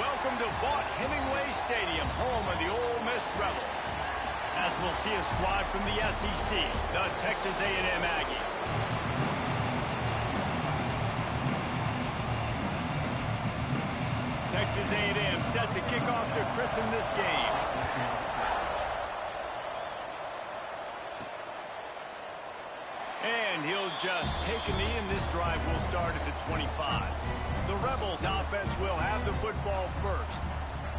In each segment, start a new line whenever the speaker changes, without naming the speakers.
Welcome to Vaught Hemingway Stadium, home of the Ole Miss Rebels. As we'll see a squad from the SEC, the Texas A&M Aggies. Texas A&M set to kick off to christen this game. And he'll just take a knee, and this drive will start at the 25. The Rebels offense will have the football first.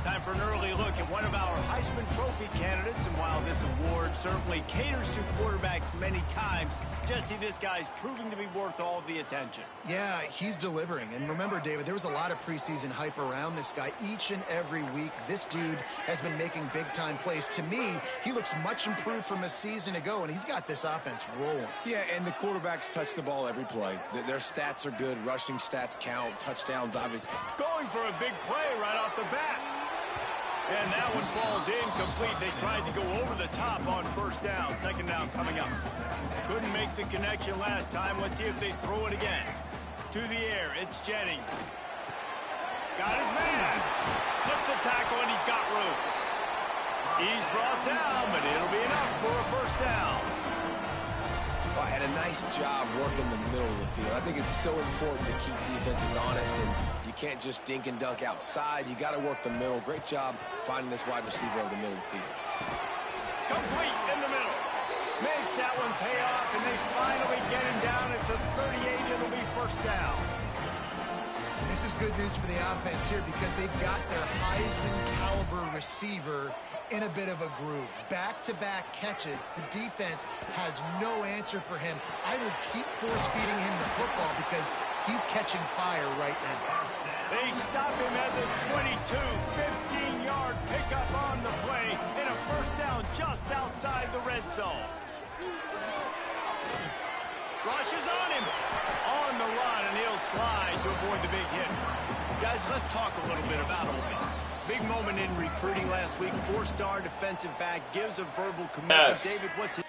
Time for an early look at one of our Heisman Trophy candidates, and while this award certainly caters to quarterbacks many times, Jesse, this guy's proving to be worth all of the attention.
Yeah, he's delivering. And remember, David, there was a lot of preseason hype around this guy each and every week. This dude has been making big-time plays. To me, he looks much improved from a season ago, and he's got this offense rolling.
Yeah, and the quarterbacks touch the ball every play. Their stats are good. Rushing stats count. Touchdowns, obviously.
Going for a big play right off the bat. And that one falls incomplete. They tried to go over the top on first down. Second down coming up. Couldn't make the connection last time. Let's see if they throw it again. To the air, it's Jennings. Got his man. Slips a tackle, and he's got room. He's brought down, but it'll be enough for a first down.
Well, and a nice job working the middle of the field. I think it's so important to keep defenses honest, and you can't just dink and dunk outside. You got to work the middle. Great job finding this wide receiver over the middle of the field.
Complete in the middle. Makes that one pay off, and they finally get him down at the 38. It'll be first down.
This is good news for the offense here because they've got their Heisman-caliber receiver in a bit of a groove. Back-to-back catches. The defense has no answer for him. I would keep force-feeding him the football because he's catching fire right now.
They stop him at the 22. 15-yard pickup on the play, and a first down just outside the red zone. Rush is on him. On the run, and he'll slide to avoid the big hit. Guys, let's talk a little bit about offense. Big moment in recruiting last week. Four-star defensive back gives a verbal commitment.
Yes.
David, what's it?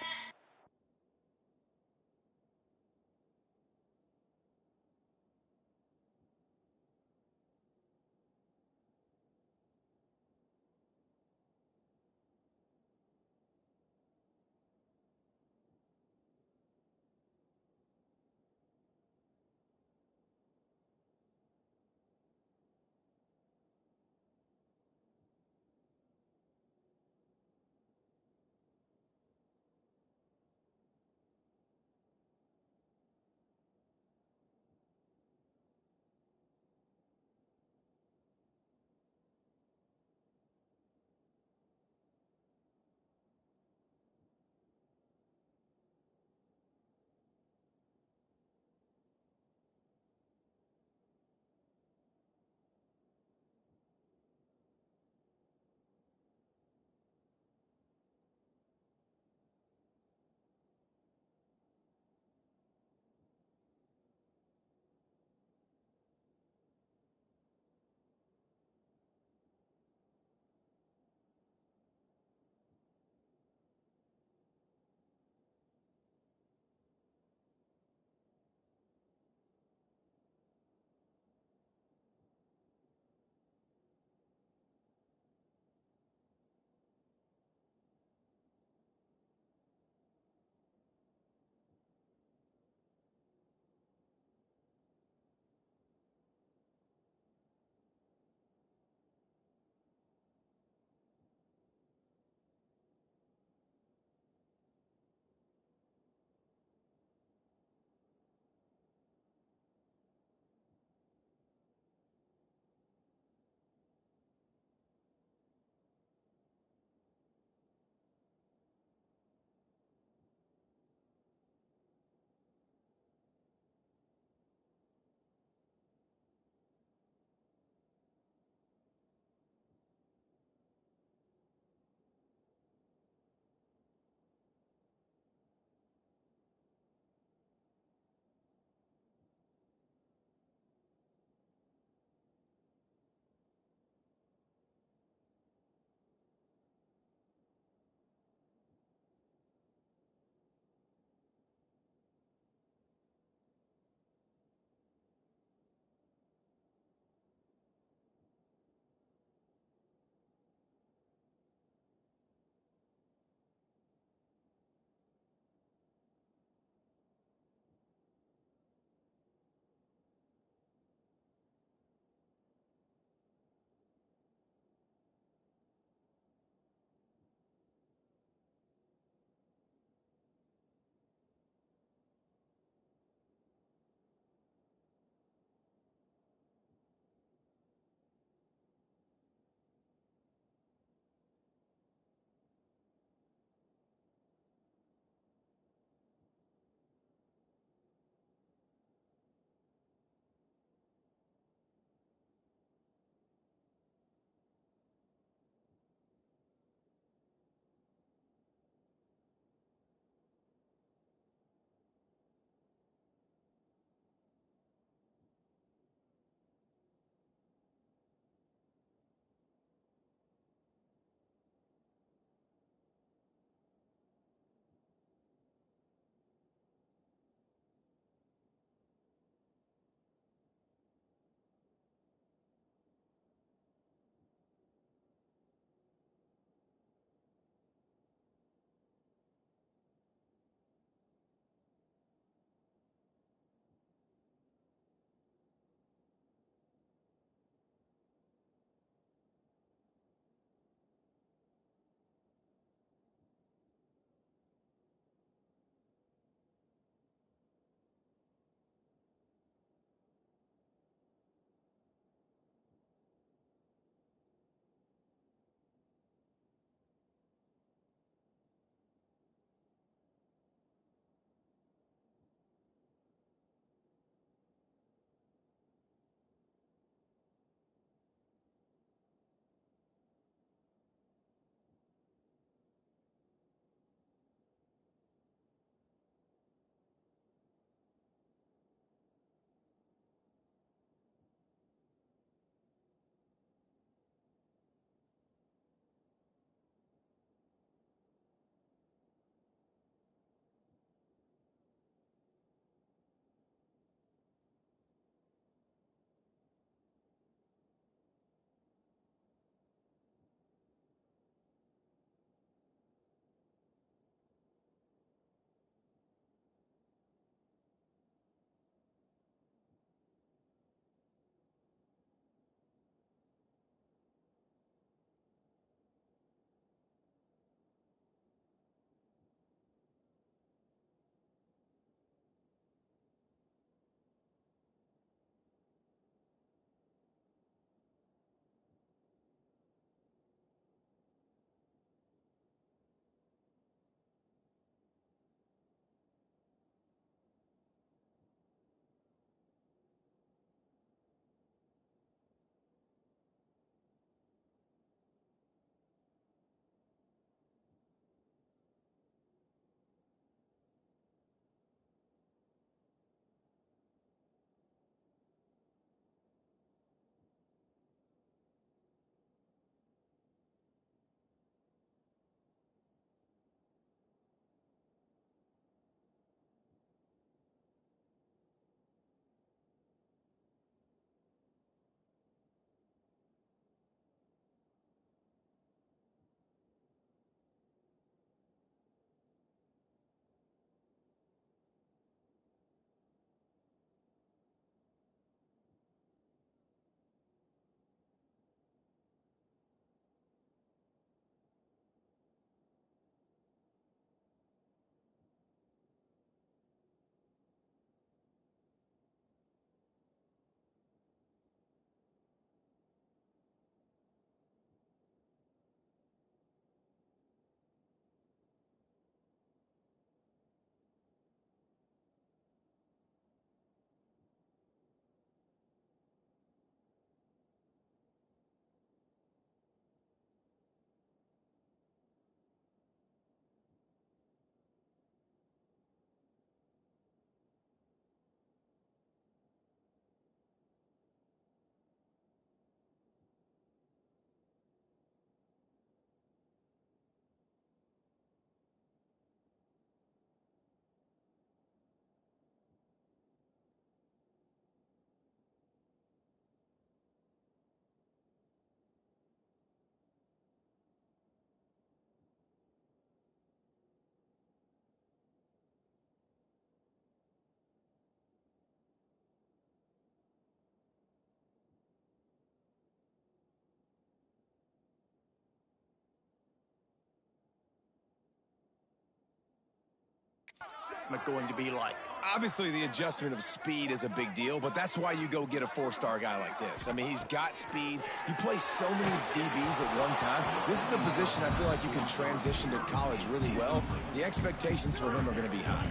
adjustment going to be like?
Obviously, the adjustment of speed is a big deal, but that's why you go get a four-star guy like this. I mean, he's got speed. You play so many DBs at one time. This is a position I feel like you can transition to college really well. The expectations for him are going to be high.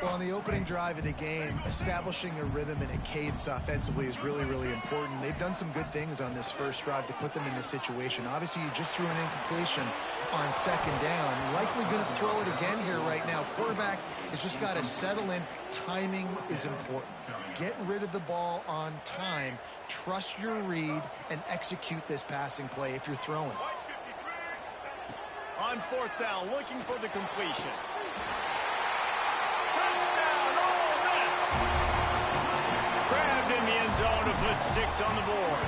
Well, on the opening drive of the game, establishing a rhythm and a cadence offensively is really, really important. They've done some good things on this first drive to put them in this situation. Obviously, you just threw an incompletion on second down. Likely going to throw it again here right now. Quarterback has just got to settle in. Timing is important. Get rid of the ball on time. Trust your read and execute this passing play if you're throwing.
On fourth down, looking for the completion. Grabbed in the end zone to put 6 on the board.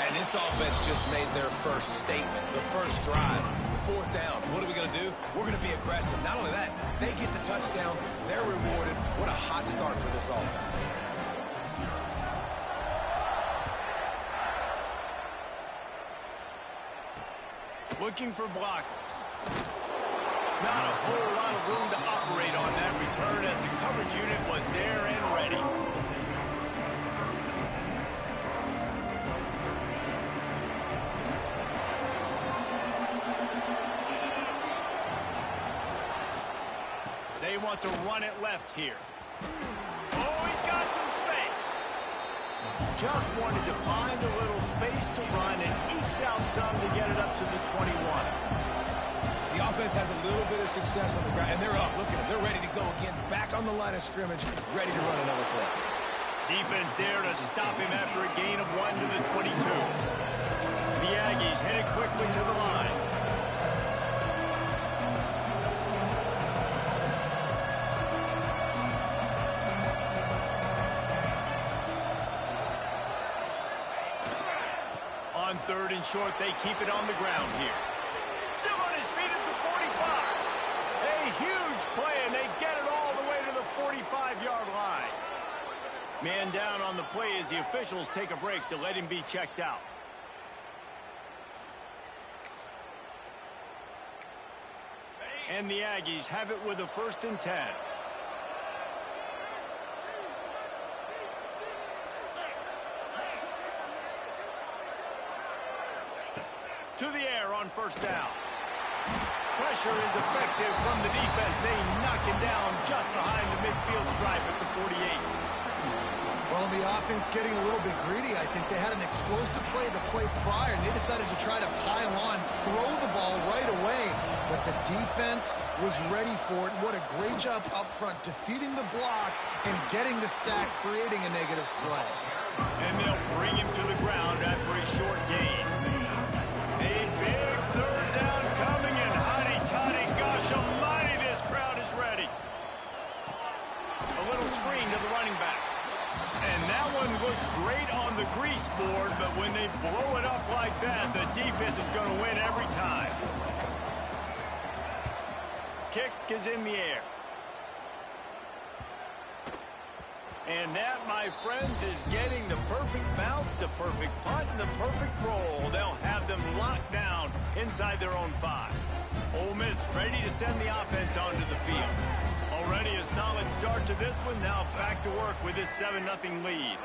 And this offense just made their first statement, the first drive. Fourth down. What are we going to do? We're going to be aggressive. Not only that, they get the touchdown. They're rewarded. What a hot start for this offense.
Looking for blockers. Not a whole lot of room to operate on that return as the coverage unit was there and ready. They want to run it left here. Oh, he's got some space. Just wanted to find a little space to run and ekes out some to get it up to the 21.
The offense has a little bit of success on the ground, and they're up. Look at them. They're ready to go again. Back on the line of scrimmage, ready to run another play.
Defense there to stop him after a gain of 1 to the 22. The Aggies headed quickly to the line. On third and short, they keep it on the ground here. Still on his feet at the 45. A huge play, and they get it all the way to the 45-yard line. Man down on the play as the officials take a break to let him be checked out. And the Aggies have it with a 1st and 10. To the air on 1st down. Pressure is effective from the defense. They knock him down just behind the midfield stripe at the 48.
Well, the offense getting a little bit greedy. I think they had an explosive play the play prior, and they decided to try to pile on, throw the ball right away. But the defense was ready for it. What a great job up front, defeating the block and getting the sack, creating a negative play.
And they'll bring him to the ground after a short gain. A big 3rd down coming, and hotty-toddy, gosh almighty, this crowd is ready. A little screen to the running back. And that one looked great on the grease board, but when they blow it up like that, the defense is going to win every time. Kick is in the air. And that, my friends, is getting the perfect bounce, the perfect punt, and the perfect roll. They'll have them locked down inside their own 5. Ole Miss ready to send the offense onto the field. Already a solid start to this one. Now back to work with this 7-0 lead.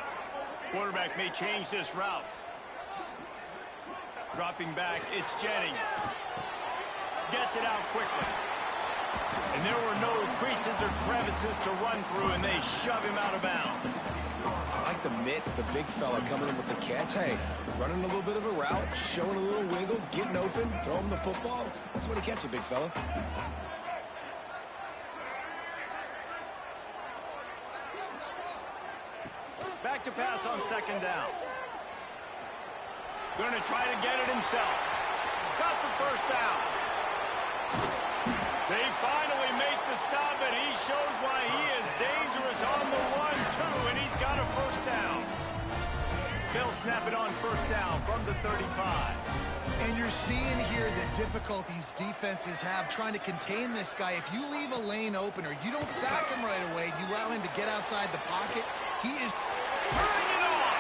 Quarterback may change this route. Dropping back, it's Jennings. Gets it out quickly. And there were no creases or crevices to run through, and they shove him out of bounds.
I like the mitts, the big fella coming in with the catch. Hey, running a little bit of a route, showing a little wiggle, getting open, throwing him the football. That's the way to catch it, big fella.
Back to pass on 2nd down. Going to try to get it himself. Got the 1st down. They finally make the stop, and he shows why he is dangerous on the 1-2, and he's got a 1st down. They'll snap it on 1st down from the 35.
And you're seeing here the difficulties defenses have trying to contain this guy. If you leave a lane open or you don't sack him right away, you allow him to get outside the pocket, he is
turning it on.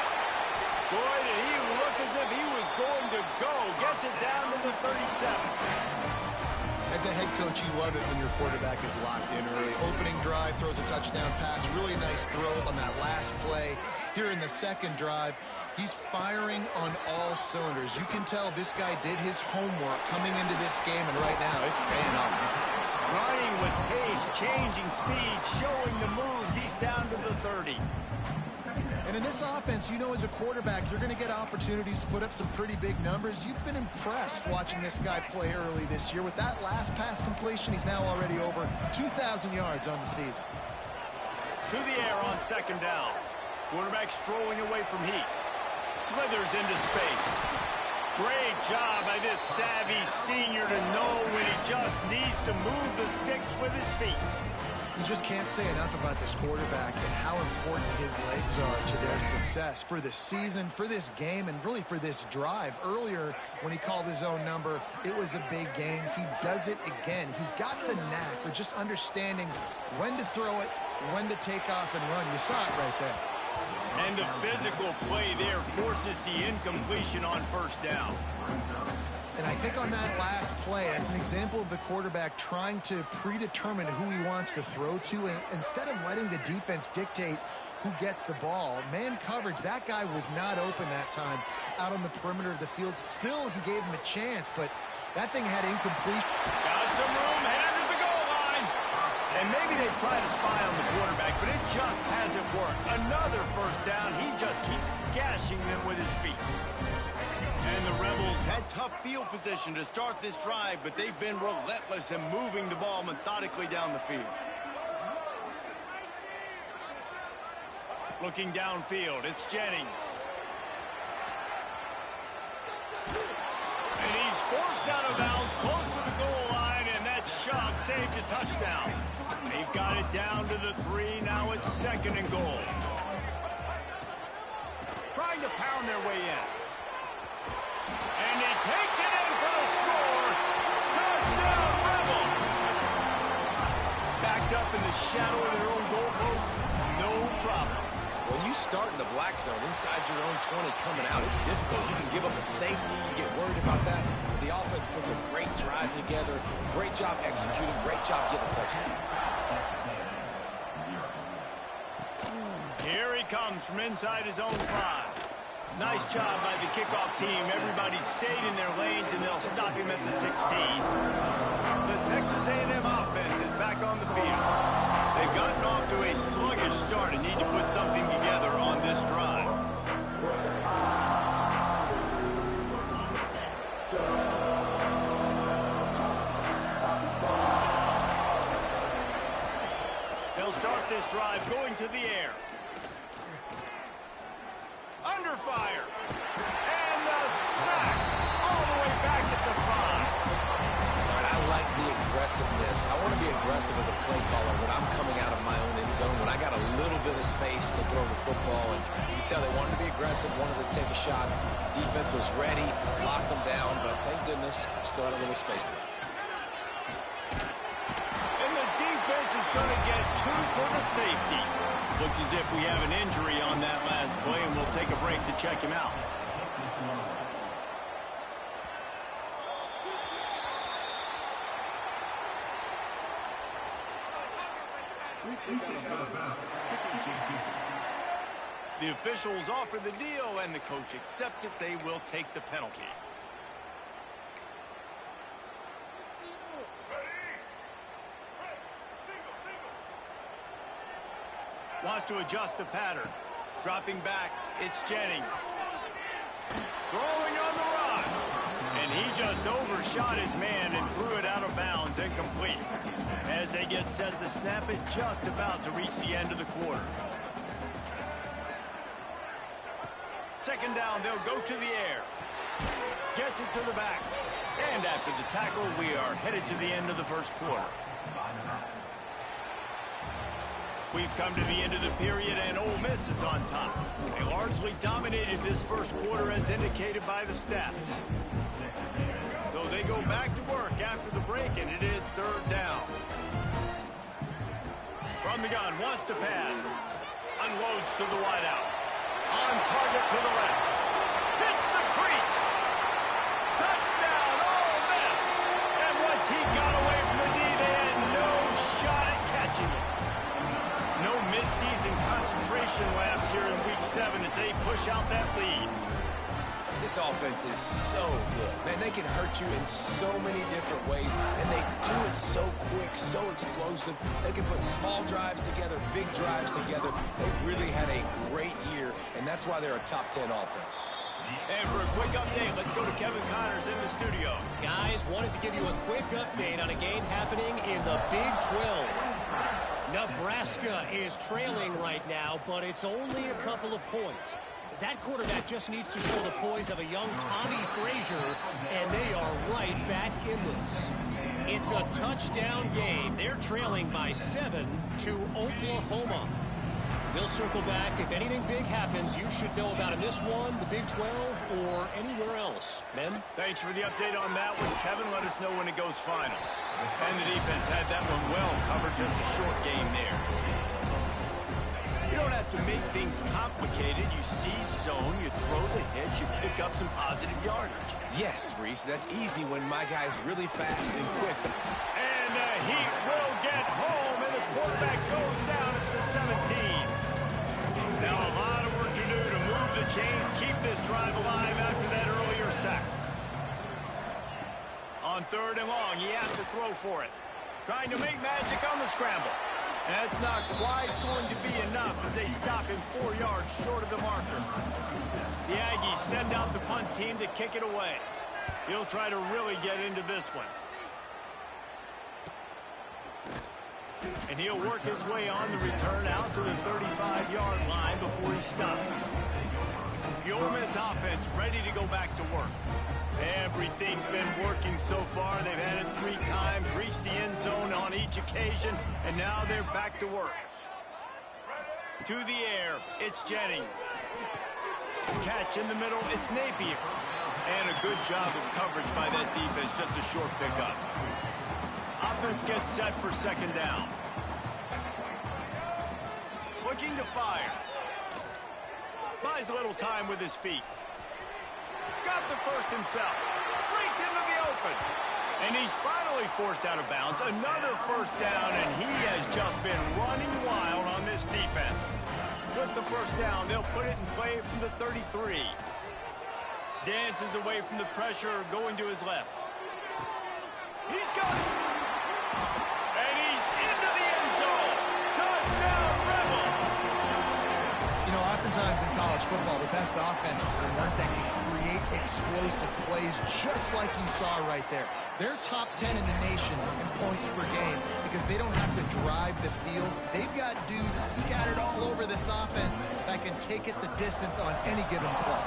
Boy, did he look as if he was going to go. Gets it down to the 37.
As a head coach, you love it when your quarterback is locked in early. Opening drive, throws a touchdown pass, really nice throw on that last play. Here in the second drive, he's firing on all cylinders. You can tell this guy did his homework coming into this game, and right now it's paying off.
Running with pace, changing speed, showing the moves. He's down to the 30.
And in this offense, you know, as a quarterback, you're going to get opportunities to put up some pretty big numbers. You've been impressed watching this guy play early this year. With that last pass completion, he's now already over 2,000 yards on the season.
To the air on second down. Quarterback strolling away from heat. Slithers into space. Great job by this savvy senior to know when he just needs to move the sticks with his feet.
You just can't say enough about this quarterback and how important his legs are to their success for this season, for this game, and really for this drive. Earlier, when he called his own number, it was a big gain. He does it again. He's got the knack for just understanding when to throw it, when to take off and run. You saw it right there.
And the physical play there forces the incompletion on first down.
And I think on that last play, that's an example of the quarterback trying to predetermine who he wants to throw to, and instead of letting the defense dictate who gets the ball. Man coverage, that guy was not open that time out on the perimeter of the field. Still, he gave him a chance, but that thing had incomplete.
Got some room, headed to the goal line. And maybe they try to spy on the quarterback, but it just hasn't worked. Another first down. He just keeps gashing them with his feet. And the Rebels had tough field position to start this drive, but they've been relentless in moving the ball methodically down the field. Looking downfield, it's Jennings. And he's forced out of bounds close to the goal line, and that shot saved a touchdown. They've got it down to the 3. Now it's second and goal. Trying to pound their way in. And he takes it in for the score. Touchdown, Rebels! Backed up in the shadow of their own goalpost, no problem.
When you start in the black zone inside your own 20 coming out, it's difficult. You can give up a safety. You get worried about that. The offense puts a great drive together. Great job executing. Great job getting a touchdown.
Here he comes from inside his own 5. Nice job by the kickoff team. Everybody stayed in their lanes, and they'll stop him at the 16. The Texas A&M offense is back on the field. They've gotten off to a sluggish start and need to put something together on this drive. They'll start this drive going to the air. Under fire. And the sack. All the way back at the 5.
I like the aggressiveness. I want to be aggressive as a play caller when I'm coming out of my own end zone, when I got a little bit of space to throw the football. And you can tell they wanted to be aggressive, wanted to take a shot. Defense was ready, locked them down, but thank goodness, still had a little space left.
And the defense is going to get 2 for the safety. Looks as if we have an injury on that last play, and we'll take a break to check him out. The officials offer the deal, and the coach accepts it. They will take the penalty. Wants to adjust the pattern. Dropping back, it's Jennings. Throwing on the run. And he just overshot his man and threw it out of bounds, incomplete. As they get set to snap it, just about to reach the end of the quarter. Second down, they'll go to the air. Gets it to the back. And after the tackle, we are headed to the end of the first quarter. We've come to the end of the period, and Ole Miss is on top. They largely dominated this first quarter as indicated by the stats. So they go back to work after the break, and it is third down. From the gun, wants to pass. Unloads to the wideout. On target to the left. Hits the crease. Touchdown, Ole Miss. And once he got away managing it. No mid-season concentration laps here in Week 7 as they push out that lead.
This offense is so good. Man, they can hurt you in so many different ways, and they do it so quick, so explosive. They can put small drives together, big drives together. They've really had a great year, and that's why they're a top 10 offense.
And for a quick update, let's go to Kevin Connors in the studio.
Guys, wanted to give you a quick update on a game happening in the Big 12. Nebraska is trailing right now, but it's only a couple of points. That quarterback just needs to show the poise of a young Tommy Frazier, and they are right back in this. It's a touchdown game. They're trailing by 7 to Oklahoma. We'll circle back. If anything big happens, you should know about in this one, the Big 12, or anywhere else. Ben?
Thanks for the update on that one. Kevin, let us know when it goes final. And the defense had that one well covered, just a short game there. You don't have to make things complicated. You see zone, you throw the hitch, you pick up some positive yardage.
Yes, Reese, that's easy when my guy's really fast and quick.
And he will get home, and the quarterback goes down at the 17. Now a lot of work to do to move the chains, keep this drive alive after that earlier sack. On 3rd and long, he has to throw for it. Trying to make magic on the scramble. That's not quite going to be enough as they stop him 4 yards short of the marker. The Aggies send out the punt team to kick it away. He'll try to really get into this one. And he'll work his way on the return out to the 35-yard line before he stops. The Ole Miss offense ready to go back to work. Everything's been working so far. They've had it 3 times, reached the end zone on each occasion, and now they're back to work. To the air, it's Jennings. Catch in the middle, it's Napier. And a good job of coverage by that defense, just a short pickup. Offense gets set for 2nd down. Looking to fire. Buys a little time with his feet. Got the first himself. Breaks into the open. And he's finally forced out of bounds. Another 1st down, and he has just been running wild on this defense. With the 1st down, they'll put it in play from the 33. Dances away from the pressure, going to his left. He's got it. And he's into the end zone. Touchdown, Rebels.
You know, oftentimes in college football, the best offenses are the ones that can create explosive plays just like you saw right there. They're top 10 in the nation in points per game because they don't have to drive the field. They've got dudes scattered all over this offense that can take it the distance on any given play.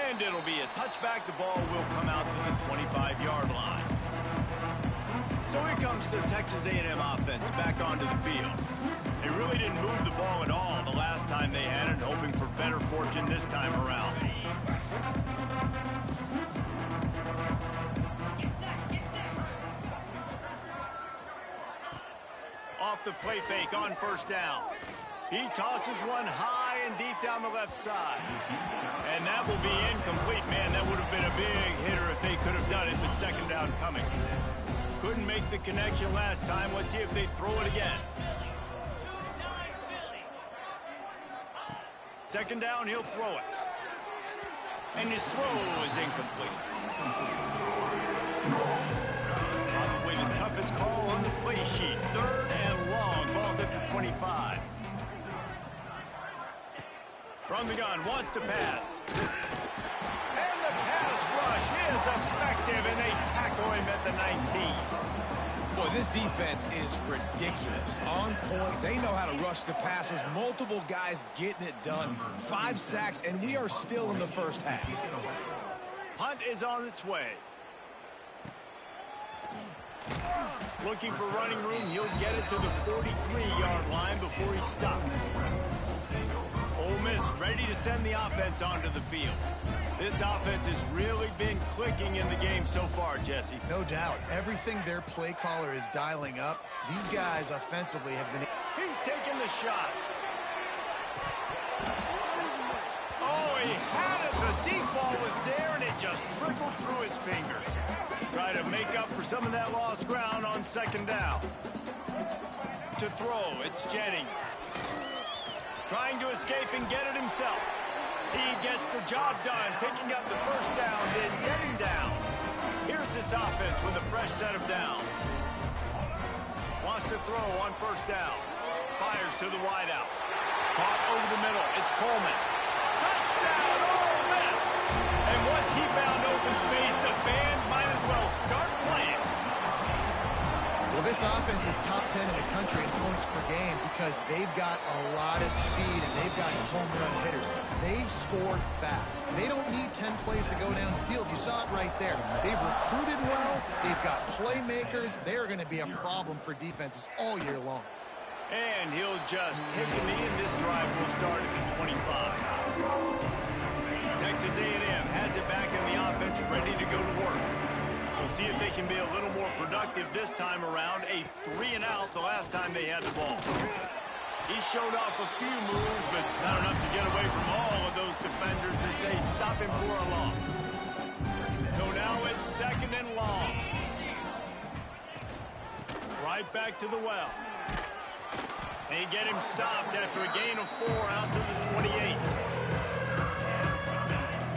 And it'll be a touchback. The ball will come out to the 25-yard line. So here comes the Texas A&M offense back onto the field. They really didn't move the ball at all the last time they had it, hoping for better fortune this time around. Off the play fake on 1st down. He tosses one high and deep down the left side. And that will be incomplete. Man, that would have been a big hitter if they could have done it, but 2nd down coming. Couldn't make the connection last time. Let's see if they throw it again. 2nd down, he'll throw it. And his throw is incomplete. Probably the toughest call on the play sheet. 3rd and long. Ball's at the 25. From the gun, wants to pass. And the pass rush is effective, and they tackle him at the 19.
Boy, this defense is ridiculous. On point. They know how to rush the passers. Multiple guys getting it done. 5 sacks, and we are still in the 1st half.
Punt is on its way. Looking for running room. He'll get it to the 43-yard line before he stops. Ole Miss ready to send the offense onto the field. This offense has really been clicking in the game so far, Jesse.
No doubt. Everything their play caller is dialing up, these guys offensively have been...
He's taking the shot. Oh, he had it. The deep ball was there, and it just trickled through his fingers. Try to make up for some of that lost ground on second down. To throw, it's Jennings. Trying to escape and get it himself. He gets the job done, picking up the first down, then getting down. Here's this offense with a fresh set of downs. Wants to throw on first down. Fires to the wideout. Caught over the middle. It's Coleman. Touchdown, Ole Miss! And once he found open space, the band might as well start playing.
Well, this offense is top 10 in the country in points per game because they've got a lot of speed and they've got home run hitters. They score fast. They don't need 10 plays to go down the field. You saw it right there. They've recruited well. They've got playmakers. They're going to be a problem for defenses all year long.
And he'll just take a knee, and this drive will start at the 25. Texas A&M has it back in the offense, ready to go to work. We'll see if they can be a little more productive this time around. A 3-and-out the last time they had the ball. He showed off a few moves, but not enough to get away from all of those defenders as they stop him for a loss. So now it's second and long. Right back to the well. They get him stopped after a gain of 4 out to the 28.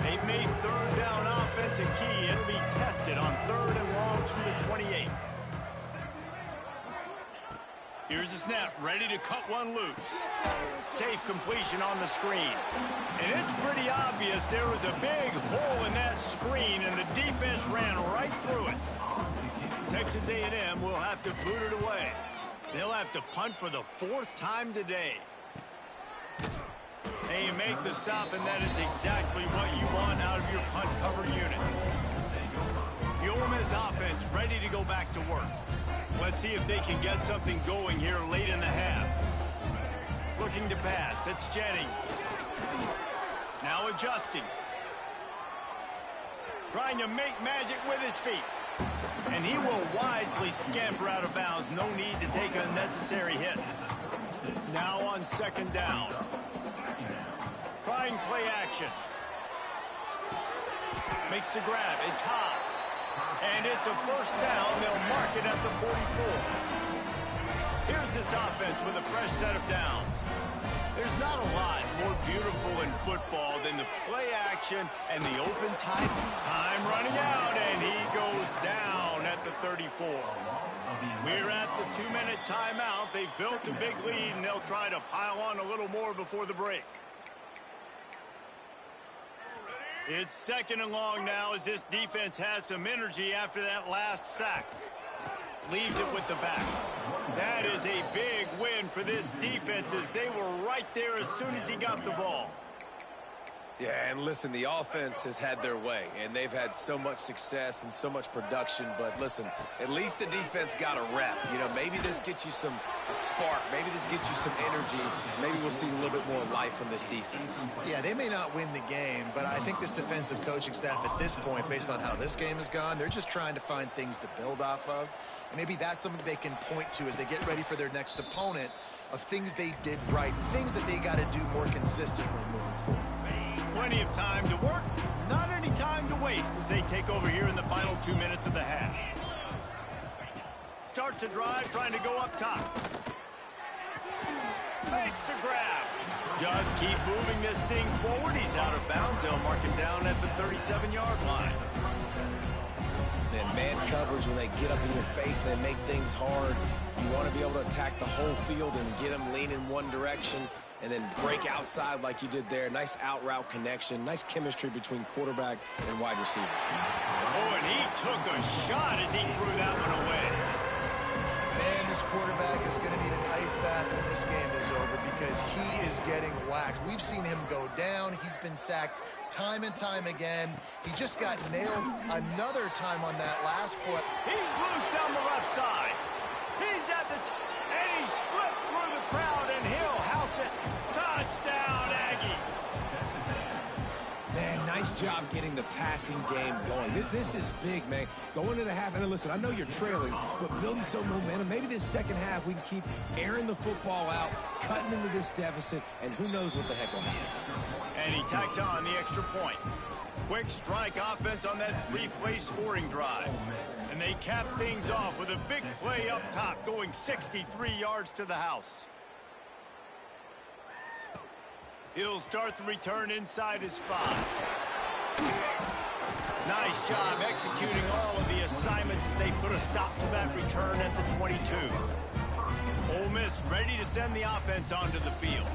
They've made third down offense a key. It'll be tested on third and long from the 28. Here's the snap, ready to cut one loose. Safe completion on the screen. And it's pretty obvious there was a big hole in that screen, and the defense ran right through it. Texas A&M will have to boot it away. They'll have to punt for the 4th time today. They make the stop, and that is exactly what you want out of your punt cover unit. The Ole Miss offense ready to go back to work. Let's see if they can get something going here late in the half. Looking to pass. It's Jennings. Now adjusting. Trying to make magic with his feet. And he will wisely scamper out of bounds. No need to take unnecessary hits. Now on second down. Trying play action. Makes the grab. It's Haas. And it's a first down. They'll mark it at the 44. Here's this offense with a fresh set of downs. There's not a lot more beautiful in football than the play action and the open time. Time running out, and he goes down at the 34. We're at the 2-minute timeout. They've built a big lead, and they'll try to pile on a little more before the break. It's second and long now as this defense has some energy after that last sack. Leaves it with the back. That is a big win for this defense as they were right there as soon as he got the ball.
Yeah, and listen, the offense has had their way, and they've had so much success and so much production. But listen, at least the defense got a rep. You know, maybe this gets you a spark. Maybe this gets you some energy. Maybe we'll see a little bit more life from this defense.
Yeah, they may not win the game, but I think this defensive coaching staff at this point, based on how this game has gone, they're just trying to find things to build off of. And maybe that's something they can point to as they get ready for their next opponent of things they did right, things that they got to do more consistently moving forward.
Plenty of time to work, not any time to waste as they take over here in the final 2 minutes of the half. Starts a drive trying to go up top. Makes the grab. Just keep moving this thing forward. He's out of bounds. They'll mark him down at the 37-yard line.
And man coverage, when they get up in your face, they make things hard. You want to be able to attack the whole field and get them lean in one direction and then break outside like you did there. Nice out-route connection. Nice chemistry between quarterback and wide receiver.
Oh, and he took a shot as he threw that one away.
Man, this quarterback is going to need an ice bath when this game is over because he is getting whacked. We've seen him go down. He's been sacked time and time again. He just got nailed another time on that last play.
He's loose down the left side. He's at the and he slipped through the crowd, and he'll house it. Touchdown, Aggie.
Man, nice job getting the passing game going. This is big, man. Going into the half, and listen, I know you're trailing, but building some momentum. Maybe this second half we can keep airing the football out, cutting into this deficit, and who knows what the heck will happen.
And he tacked on the extra point. Quick strike offense on that three-play scoring drive. And they cap things off with a big play up top, going 63 yards to the house. He'll start the return inside his 5. Nice job executing all of the assignments as they put a stop to that return at the 22. Ole Miss ready to send the offense onto the field.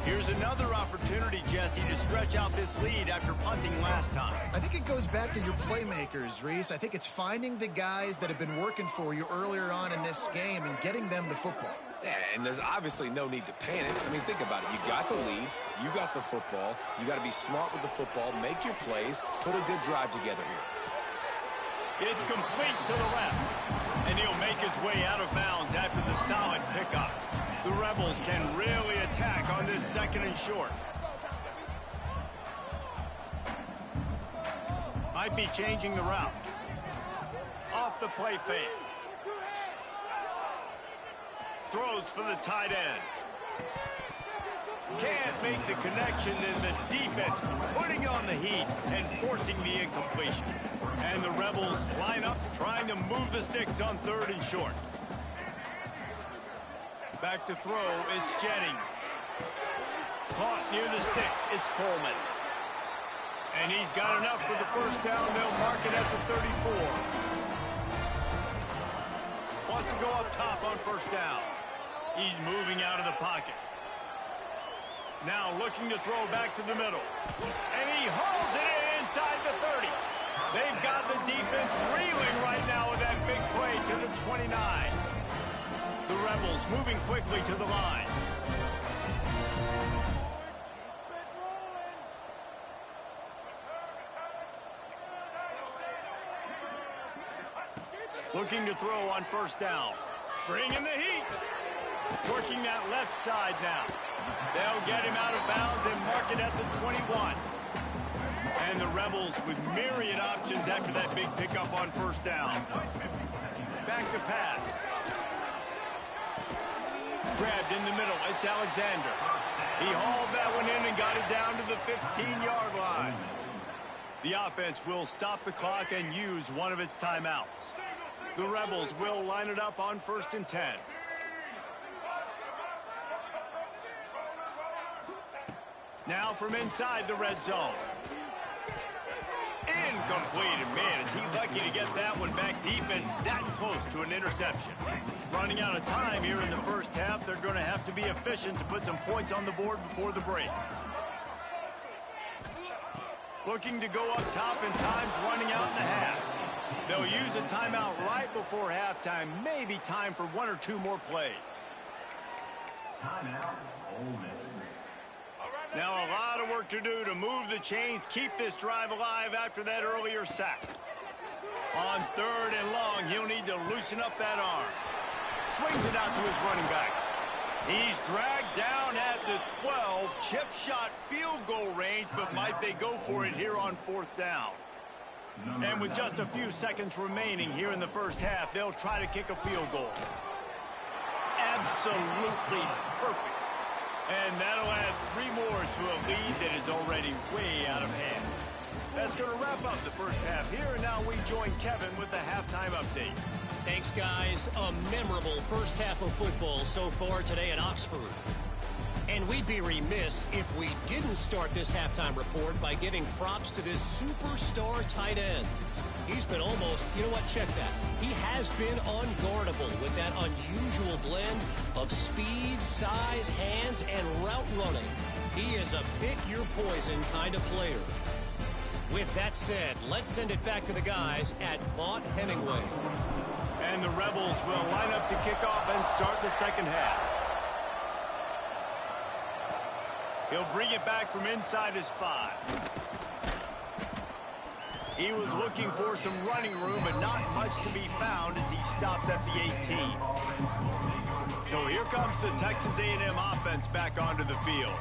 Here's another opportunity, Jesse, to stretch out this lead after punting last time.
I think it goes back to your playmakers, Reese. I think it's finding the guys that have been working for you earlier on in this game and getting them the football.
Yeah, and there's obviously no need to panic. I mean, think about it. You got the lead. You got the football. You got to be smart with the football. Make your plays. Put a good drive together here.
It's complete to the left. And he'll make his way out of bounds after the solid pickup. The Rebels can really attack on this 2nd and short. Might be changing the route. Off the play fake. Throws for the tight end. Can't make the connection, and the defense putting on the heat and forcing the incompletion. And the Rebels line up trying to move the sticks on 3rd and short. Back to throw, it's Jennings. Caught near the sticks, it's Coleman. And he's got enough for the first down. They'll mark it at the 34. Wants to go up top on 1st down. He's moving out of the pocket. Now looking to throw back to the middle. And he hauls it in inside the 30. They've got the defense reeling right now with that big play to the 29. The Rebels moving quickly to the line. Looking to throw on 1st down. Bringing the heat. Working that left side now. They'll get him out of bounds and mark it at the 21. And the Rebels with myriad options after that big pickup on 1st down. Back to pass. Grabbed in the middle. It's Alexander. He hauled that one in and got it down to the 15-yard line. The offense will stop the clock and use one of its timeouts. The Rebels will line it up on 1st and 10. Now from inside the red zone. Incomplete. And man, is he lucky to get that one back. Defense that close to an interception. Running out of time here in the 1st half. They're going to have to be efficient to put some points on the board before the break. Looking to go up top, and time's running out in the half. They'll use a timeout right before halftime. Maybe time for 1 or 2 more plays.
Timeout, Ole Miss.
Now a lot of work to do to move the chains, keep this drive alive after that earlier sack. On 3rd and long, he'll need to loosen up that arm. Swings it out to his running back. He's dragged down at the 12. Chip shot field goal range, but might they go for it here on 4th down? And with just a few seconds remaining here in the 1st half, they'll try to kick a field goal. Absolutely perfect. And that'll add 3 more to a lead that is already way out of hand. That's going to wrap up the 1st half here, and now we join Kevin with the halftime update.
Thanks, guys. A memorable 1st half of football so far today in Oxford. And we'd be remiss if we didn't start this halftime report by giving props to this superstar tight end. He's been almost, you know what, check that. He has been unguardable with that unusual blend of speed, size, hands, and route running. He is a pick-your-poison kind of player. With that said, let's send it back to the guys at Vaught Hemingway.
And the Rebels will line up to kick off and start the 2nd half. He'll bring it back from inside his 5. He was looking for some running room, but not much to be found as he stopped at the 18. So here comes the Texas A&M offense back onto the field.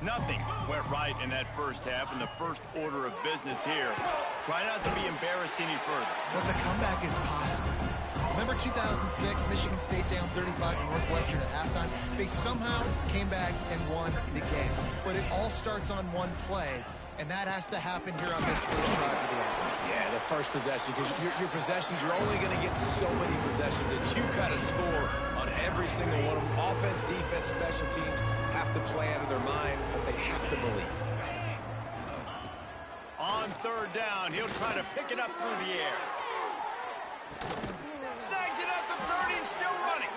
Nothing went right in that first half, and the first order of business here. Try not to be embarrassed any further.
But the comeback is possible. Remember 2006, Michigan State down 35 to Northwestern at halftime? They somehow came back and won the game. But it all starts on one play, and that has to happen here on this first drive of the offense.
Yeah, the first possession, because your possessions, you're only going to get so many possessions that you got to score on every single one of them. Offense, defense, special teams have to play out of their mind, but they have to believe.
On third down, he'll try to pick it up through the air. Snags it at the 30 and still running.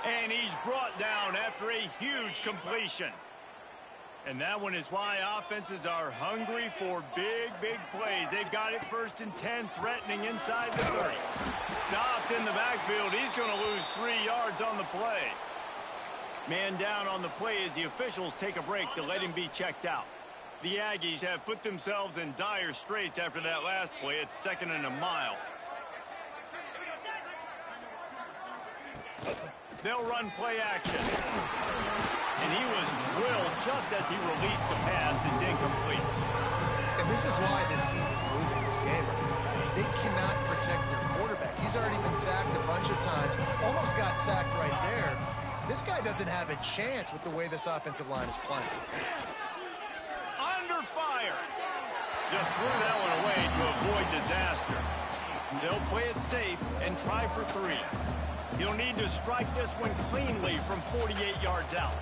And he's brought down after a huge completion. And that one is why offenses are hungry for big, big plays. They've got it 1st and 10, threatening inside the 30. Stopped in the backfield. He's going to lose 3 yards on the play. Man down on the play as the officials take a break to let him be checked out. The Aggies have put themselves in dire straits after that last play. It's 2nd and a mile. They'll run play action. And he was drilled just as he released the pass. It's incomplete.
And this is why this team is losing this game. They cannot protect their quarterback. He's already been sacked a bunch of times. Almost got sacked right there. This guy doesn't have a chance with the way this offensive line is playing.
Under fire. Just threw that one away to avoid disaster. They'll play it safe and try for 3. He'll need to strike this one cleanly from 48 yards out.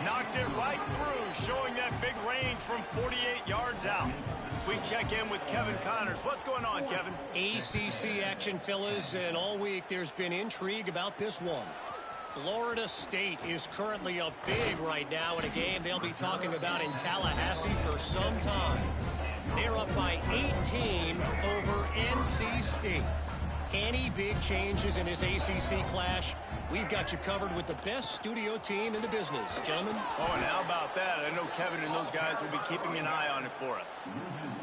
Knocked it right through, showing that big range from 48 yards out. We check in with Kevin Connors. What's going on, Kevin?
ACC action, fellas, and all week there's been intrigue about this one. Florida State is currently up big right now in a game they'll be talking about in Tallahassee for some time. They're up by 18 over NC State. Any big changes in this ACC clash? We've got you covered with the best studio team in the business, gentlemen.
Oh, and how about that? I know Kevin and those guys will be keeping an eye on it for us.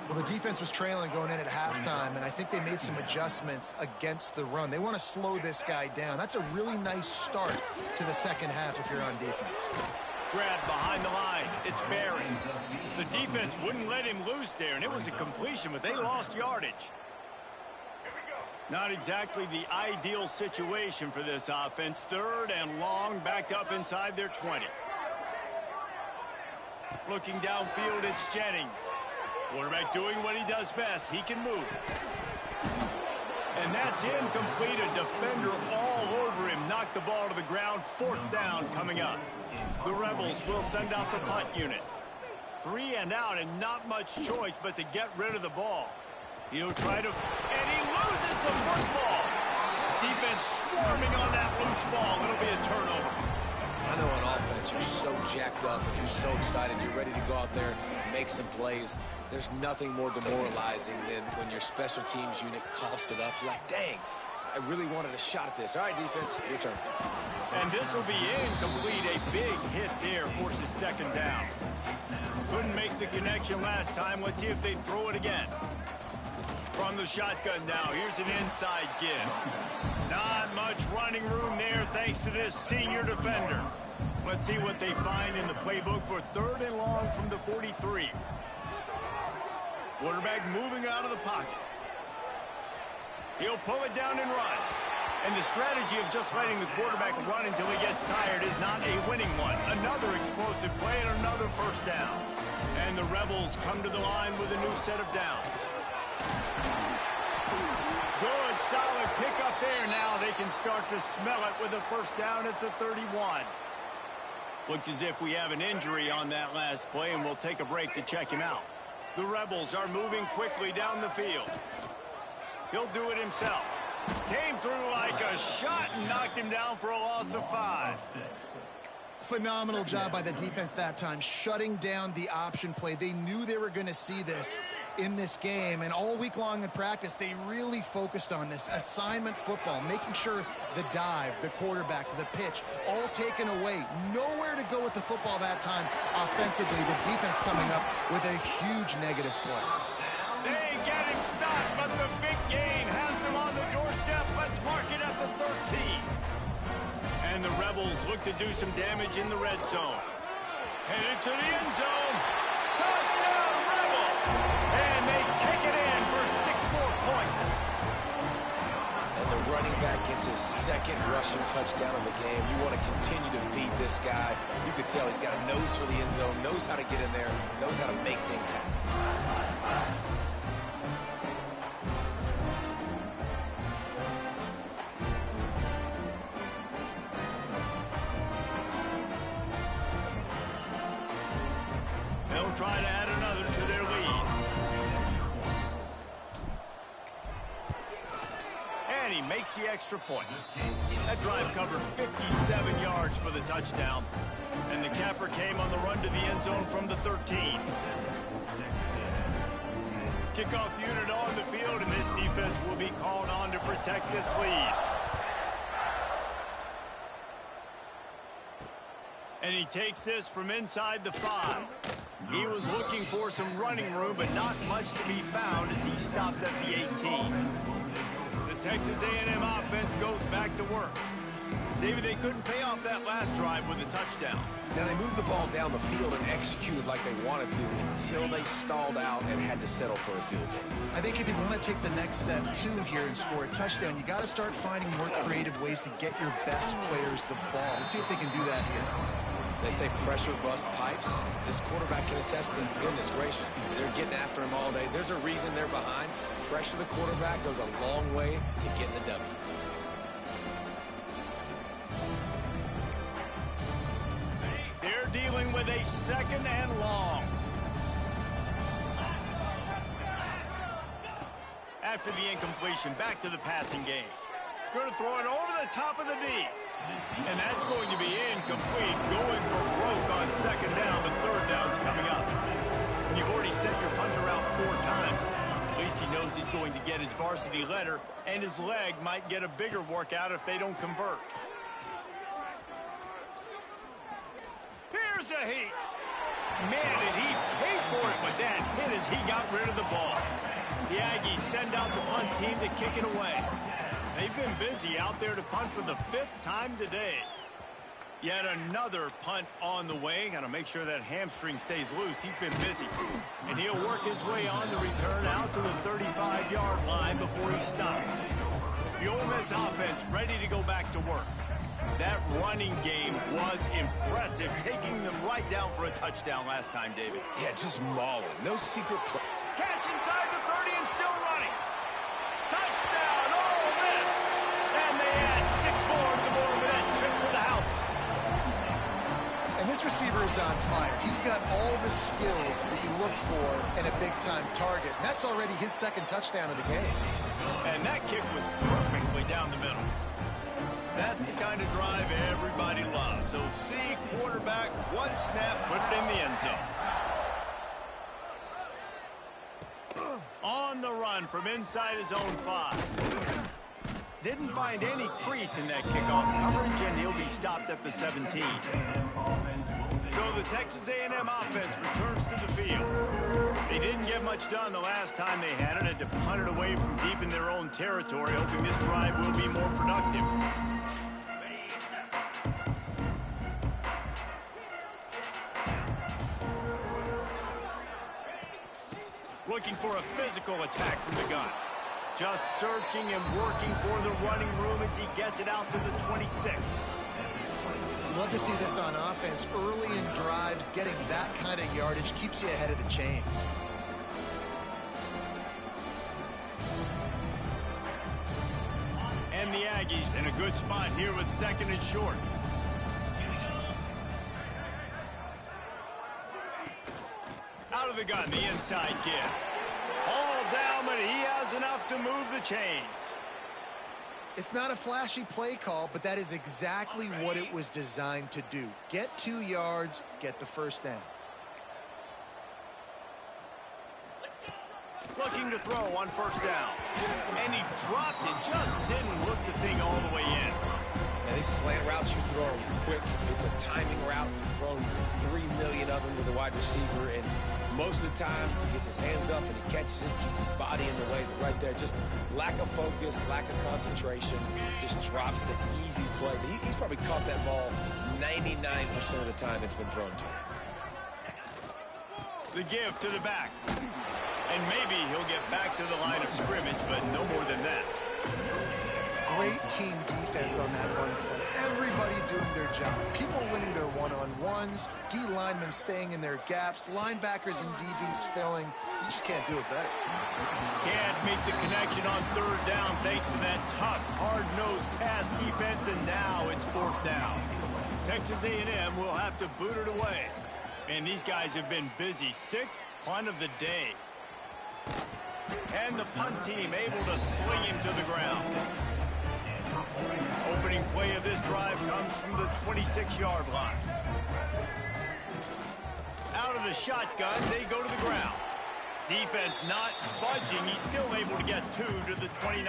Well, the defense was trailing going in at halftime, and I think they made some adjustments against the run. They want to slow this guy down. That's a really nice start to the second half if you're on defense.
Grab behind the line. It's Barry. The defense wouldn't let him loose there, and it was a completion, but they lost yardage. Not exactly the ideal situation for this offense. 3rd and long, backed up inside their 20. Looking downfield, it's Jennings. Quarterback doing what he does best. He can move. And that's incomplete. A defender all over him. Knocked the ball to the ground. 4th down coming up. The Rebels will send out the punt unit. 3 and out, and not much choice but to get rid of the ball. He'll try to, and he loses the football. Defense swarming on that loose ball. It'll be a turnover.
I know on offense you're so jacked up and you're so excited. You're ready to go out there and make some plays. There's nothing more demoralizing than when your special teams unit coughs it up. You're like, dang, I really wanted a shot at this. All right, defense, your turn.
And this will be incomplete. A big hit there forces 2nd down. Couldn't make the connection last time. Let's see if they throw it again. From the shotgun now, here's an inside give. Not much running room there thanks to this senior defender. Let's see what they find in the playbook for 3rd and long from the 43. Quarterback moving out of the pocket. He'll pull it down and run. And the strategy of just letting the quarterback run until he gets tired is not a winning one. Another explosive play and another 1st down. And the Rebels come to the line with a new set of downs. Good, solid pickup there. Now they can start to smell it with a 1st down at the 31. Looks as if we have an injury on that last play, and we'll take a break to check him out. The Rebels are moving quickly down the field. He'll do it himself. Came through like a shot and knocked him down for a loss of 5.
Phenomenal job by the defense that time, shutting down the option play. They knew they were going to see this in this game, and all week long in practice, they really focused on this assignment football, making sure the dive, the quarterback, the pitch, all taken away. Nowhere to go with the football that time offensively. The defense coming up with a huge negative play.
They get him stopped, but the big gain has them on the doorstep. Let's mark it at the 13. And the Rebels Rebels look to do some damage in the red zone. Headed to the end zone. Touchdown, Rebels! And they take it in for 6 more points.
And the running back gets his second rushing touchdown of the game. You want to continue to feed this guy. You could tell he's got a nose for the end zone, knows how to get in there, knows how to make things happen.
They'll try to add another to their lead. And he makes the extra point. That drive covered 57 yards for the touchdown. And the capper came on the run to the end zone from the 13. Kickoff unit on the field, and this defense will be called on to protect this lead. And he takes this from inside the 5. He was looking for some running room, but not much to be found as he stopped at the 18. The Texas A&M offense goes back to work. David, they couldn't pay off that last drive with a touchdown.
Now, they moved the ball down the field and executed like they wanted to until they stalled out and had to settle for a field goal.
I think if you want to take the next step, too, here and score a touchdown, you got to start finding more creative ways to get your best players the ball. Let's see if they can do that here.
They say pressure bust pipes. This quarterback can attest to goodness gracious. They're getting after him all day. There's a reason they're behind. Pressure the quarterback goes a long way to getting the W.
They're dealing with a 2nd and long. After the incompletion, back to the passing game. Going to throw it over the top of the D. And that's going to be incomplete. Going for broke on 2nd down, but 3rd down's coming up. And you've already sent your punter out 4 times. At least he knows he's going to get his varsity letter, and his leg might get a bigger workout if they don't convert. Here's a heat. Man, did he pay for it with that hit as he got rid of the ball. The Aggies send out the punt team to kick it away. They've been busy out there to punt for the 5th time today. Yet another punt on the way. Got to make sure that hamstring stays loose. He's been busy. And he'll work his way on the return out to the 35-yard line before he stops. The Ole Miss offense ready to go back to work. That running game was impressive, taking them right down for a touchdown last time, David.
Yeah, just mauling. No secret play.
Catch inside the 30 and still running. Touchdown, Ole Miss! And they add 6 more to the board with that trip to the house.
And this receiver is on fire. He's got all the skills that you look for in a big-time target. And that's already his 2nd touchdown of the game.
And that kick was perfectly down the middle. That's the kind of drive everybody loves. So see quarterback, 1 snap, put it in the end zone. On the run from inside his own 5. Didn't find any crease in that kickoff coverage, and he'll be stopped at the 17. So the Texas A&M offense returns to the field. They didn't get much done the last time they had it, had to punt it away from deep in their own territory, hoping this drive will be more productive. Looking for a physical attack from the gun. Just searching and working for the running room as he gets it out to the 26.
Love to see this on offense. Early in drives, getting that kind of yardage keeps you ahead of the chains.
And the Aggies in a good spot here with 2nd and short. Out of the gun, the inside give. All down, but he has enough to move the chains.
It's not a flashy play call, but that is exactly what it was designed to do. Get 2 yards, get the 1st down.
Looking to throw on 1st down. And he dropped it, just didn't hook the thing all the way in.
And these slant routes, you throw them quick. It's a timing route. You've thrown 3 million of them to the wide receiver, and most of the time he gets his hands up and he catches it, keeps his body in the way. But right there, just lack of focus, lack of concentration, just drops the easy play. He's probably caught that ball 99% of the time it's been thrown to him.
The give to the back. And maybe he'll get back to the line of scrimmage, but no more than that.
Great team defense on that run play. Everybody doing their job. People winning their one-on-ones, D linemen staying in their gaps, linebackers and DBs filling. You just can't do it better.
Can't make the connection on third down thanks to that tough, hard-nosed pass defense, and now it's fourth down. Texas A&M will have to boot it away. And these guys have been busy. 6th punt of the day. And the punt team able to sling him to the ground. Opening play of this drive comes from the 26-yard line. Out of the shotgun, they go to the ground. Defense not budging. He's still able to get 2 to the 29.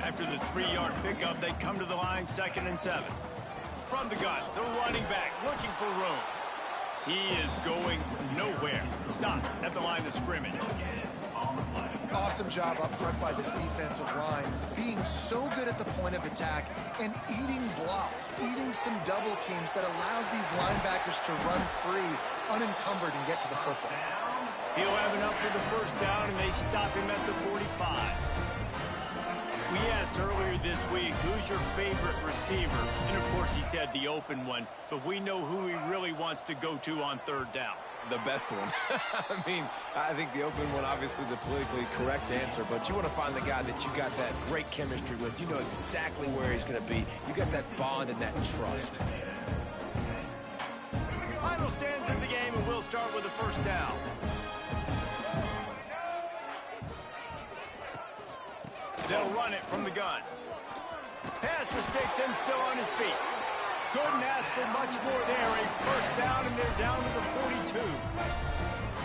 After the 3-yard pickup, they come to the line, 2nd and 7. From the gun, the running back looking for room. He is going nowhere. Stop at the line of scrimmage.
Awesome job up front by this defensive line, being so good at the point of attack and eating blocks, eating some double teams that allows these linebackers to run free, unencumbered, and get to the football.
He'll have enough for the first down, and they stop him at the 45. We asked earlier this week, who's your favorite receiver? And, of course, he said the open one, but we know who he really wants to go to on third down.
The best one. I mean, I think the open one, obviously the politically correct answer, but you want to find the guy that you got that great chemistry with. You know exactly where he's going to be. You got that bond and that trust.
Final stands in the game, and we'll start with the first down. They'll run it from the gun. Pass the sticks and still on his feet. Couldn't ask for much more there. A first down, and they're down to the 42.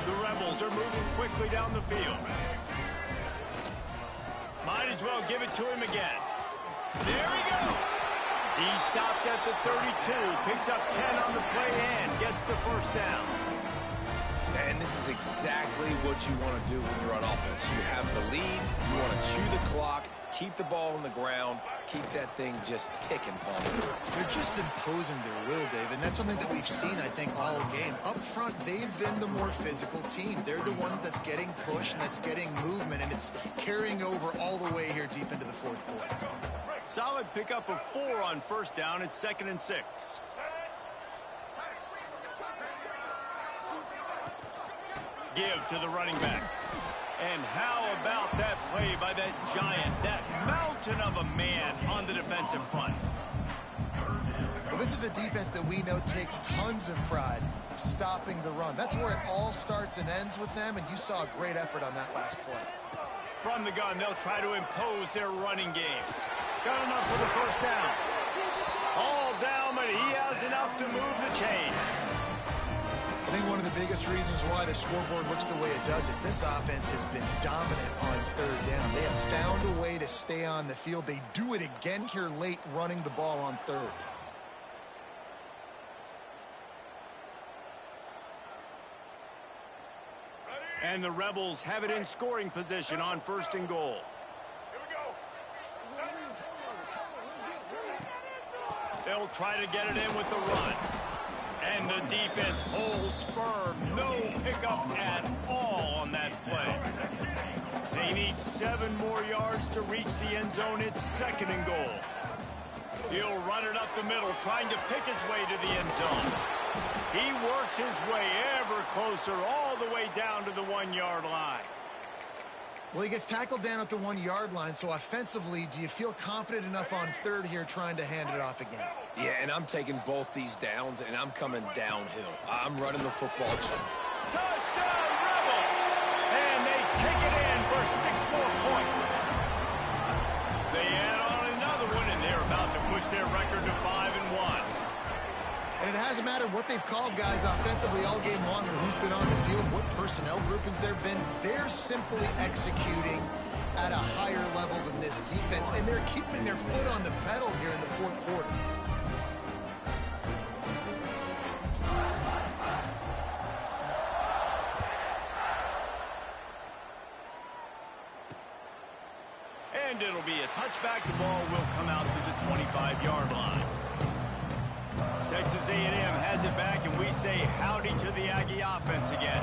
The Rebels are moving quickly down the field. Might as well give it to him again. There he goes. He stopped at the 32, picks up 10 on the play and gets the first down.
And this is exactly what you want to do when you're on offense. You have the lead, you want to chew the clock, keep the ball on the ground, keep that thing just ticking, Palmer.
They're just imposing their will, Dave, and that's something that we've seen, I think, all game. Up front, they've been the more physical team. They're the ones that's getting push and that's getting movement, and it's carrying over all the way here deep into the fourth quarter.
Solid pickup of 4 on first down. It's 2nd and 6. Give to the running back. And how about that play by that giant, that mountain of a man on the defensive front?
Well, this is a defense that we know takes tons of pride stopping the run. That's where it all starts and ends with them, and you saw a great effort on that last play.
From the gun, they'll try to impose their running game. Got enough for the first down. All down, but he has enough to move the chains.
I think one of the biggest reasons why the scoreboard looks the way it does is this offense has been dominant on third down. They have found a way to stay on the field. They do it again here late, running the ball on third.
And the Rebels have it in scoring position on 1st and goal. They'll try to get it in with the run. And the defense holds firm. No pickup at all on that play. They need 7 more yards to reach the end zone. It's 2nd and goal. He'll run it up the middle, trying to pick his way to the end zone. He works his way ever closer, all the way down to the 1-yard line.
Well, he gets tackled down at the 1-yard line, so offensively, do you feel confident enough on third here trying to hand it off again?
Yeah, and I'm taking both these downs, and I'm coming downhill. I'm running the football.
Touchdown, Rebels! And they take it in for 6 more points. They add on another one, and they're about to push their record to 5-1.
And it hasn't mattered what they've called guys offensively all game long or who's been on the field, what personnel groupings there have been. They're simply executing at a higher level than this defense, and they're keeping their foot on the pedal here in the fourth
it'll be a touchback. The ball will come out to the 25-yard line. Texas A&M has it back, and we say howdy to the Aggie offense again.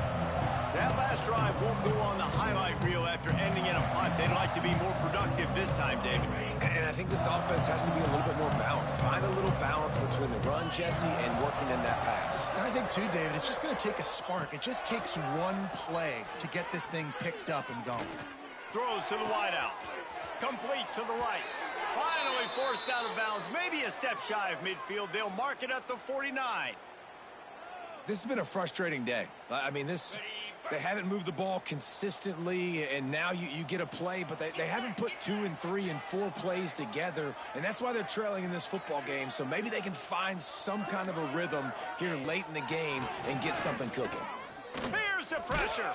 That last drive won't go on the highlight reel after ending in a punt. They'd like to be more productive this time, David.
And I think this offense has to be a little bit more balanced. Find a little balance between the run, Jesse, and working in that pass.
And I think, too, David, it's just going to take a spark. It just takes one play to get this thing picked up and going.
Throws to the wideout. Complete to the right. Finally forced out of bounds. Maybe a step shy of midfield. They'll mark it at the 49.
This has been a frustrating day. I mean, they haven't moved the ball consistently, and now you get a play, but they haven't put 2 and 3 and 4 plays together, and that's why they're trailing in this football game. So maybe they can find some kind of a rhythm here late in the game and get something cooking.
Here's the pressure.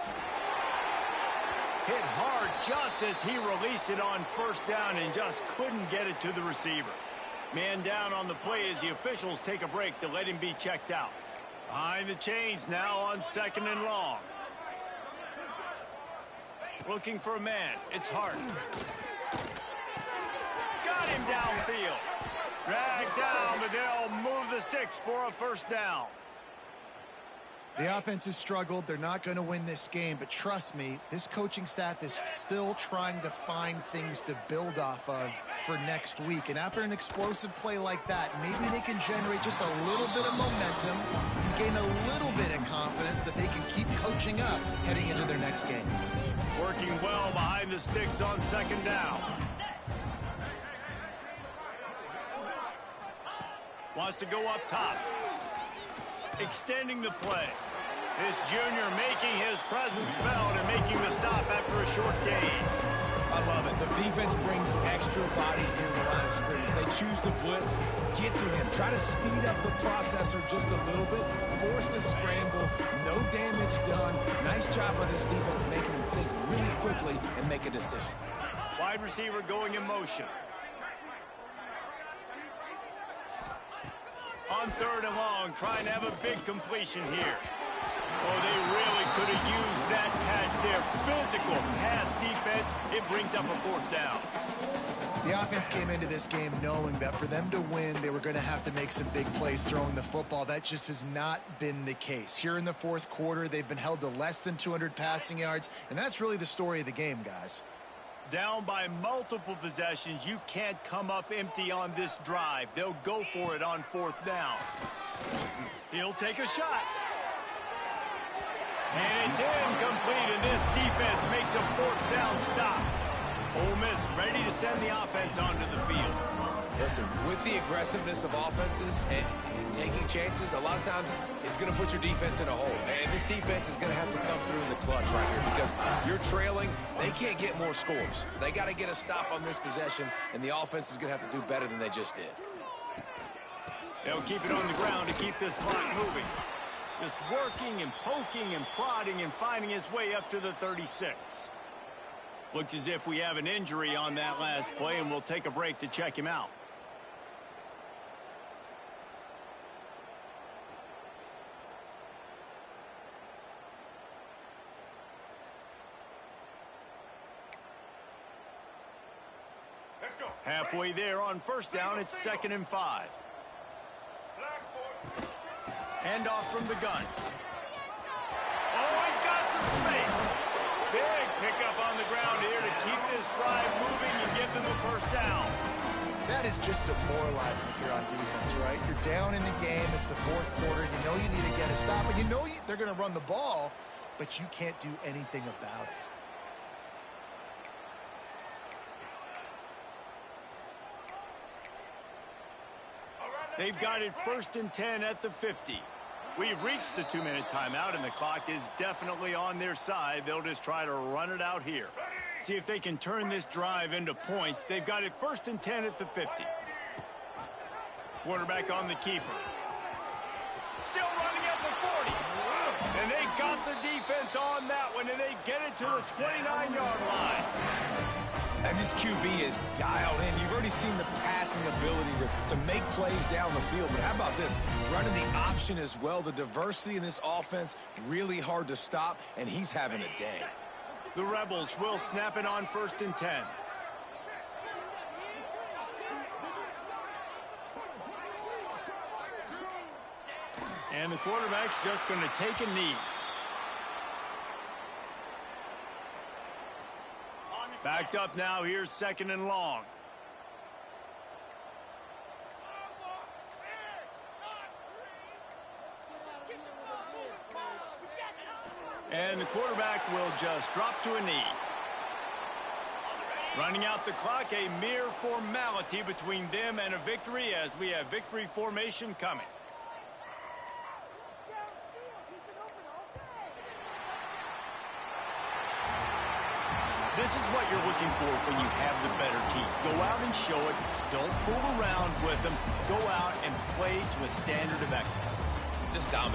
Hit hard just as he released it on first down and just couldn't get it to the receiver. Man down on the play as the officials take a break to let him be checked out. Behind the chains now on 2nd and long. Looking for a man. It's Hart. Got him downfield. Dragged down, but they'll move the sticks for a first down.
The offense has struggled. They're not going to win this game, but trust me, this coaching staff is still trying to find things to build off of for next week. And after an explosive play like that, maybe they can generate just a little bit of momentum and gain a little bit of confidence that they can keep coaching up heading into their next game.
Working well behind the sticks on 2nd down. Wants to go up top. Extending the play. This junior making his presence felt and making the stop after a short gain.
I love it. The defense brings extra bodies near the line of scrimmage. They choose to blitz, get to him, try to speed up the processor just a little bit, force the scramble, no damage done. Nice job by this defense making him think really quickly and make a decision.
Wide receiver going in motion. On 3rd and long, trying to have a big completion here. Oh, they really could have used that catch there. Physical pass defense. It brings up a 4th down.
The offense came into this game knowing that for them to win, they were going to have to make some big plays throwing the football. That just has not been the case. Here in the 4th quarter, they've been held to less than 200 passing yards, and that's really the story of the game, guys.
Down by multiple possessions, you can't come up empty on this drive. They'll go for it on 4th down. He'll take a shot. And it's incomplete, and this defense makes a 4th down stop. Ole Miss ready to send the offense onto the field.
Listen, with the aggressiveness of offenses and taking chances, a lot of times it's going to put your defense in a hole. And this defense is going to have to come through in the clutch right here because you're trailing. They can't get more scores. They got to get a stop on this possession, and the offense is going to have to do better than they just did.
They'll keep it on the ground to keep this clock moving. Just working and poking and prodding and finding his way up to the 36. Looks as if we have an injury on that last play, and we'll take a break to check him out.
Let's go.
Halfway there on 1st down, it's 2nd and 5. Hand off from the gun. Oh, he's got some space. Big pickup on the ground here to keep this drive moving and give them a 1st down.
That is just demoralizing if you're on defense, right? You're down in the game. It's the 4th quarter. You know you need to get a stop, and you know they're going to run the ball, but you can't do anything about it.
They've got it 1st and 10 at the 50. We've reached the 2-minute timeout, and the clock is definitely on their side. They'll just try to run it out here. See if they can turn this drive into points. They've got it 1st and 10 at the 50. Quarterback on the keeper. Still running at the 40. And they got the defense on that one, and they get it to the 29-yard line.
And this QB is dialed in. You've already seen the passing ability to make plays down the field. But how about this? Running the option as well. The diversity in this offense, really hard to stop, and he's having a day.
The Rebels will snap it on 1st and 10. And the quarterback's just going to take a knee. Backed up now. Here's 2nd and long. And the quarterback will just drop to a knee. Running out the clock, a mere formality between them and a victory as we have victory formation coming. This is what you're looking for when you have the better team. Go out and show it. Don't fool around with them. Go out and play to a standard of excellence.
Just dominate.